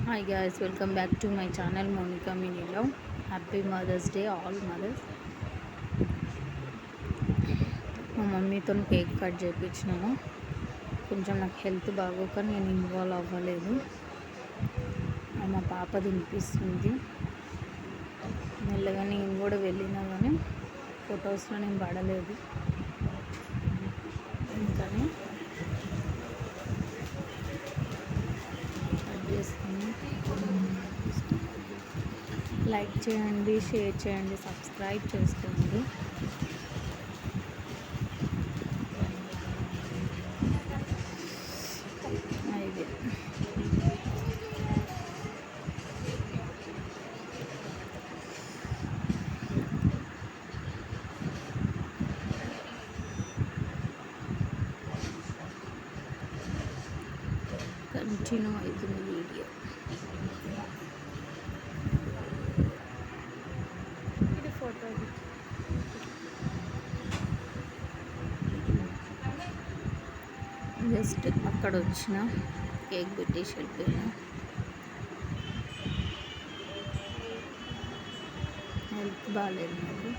Hi guys, welcome back to my channel Monica Mini Love. Happy Mother's Day all mothers. మా మమ్మీతో cake cut చేయించినాము. కొంచెం నాకు health బాగోక నేను involve అవ్వలేదు. మా పాప తినిపిస్తుంది. మెల్లగా నేను కూడా వెళ్ళినా కానీ ఫొటోస్లో నేను పడలేదు. అందుకని కట్ చేస్తాను. లైక్ చేయండి, షేర్ చేయండి, సబ్స్క్రైబ్ చేసుకోండి. ఇది కంటిన్యూ అవుతుంది వీడియో. ఇది ఫోటో జస్ట్ అక్కడ వచ్చిన కేక్ పెట్టేసి వెళ్ళిపోయినా. హెల్త్ బాగాలేదు నాకు.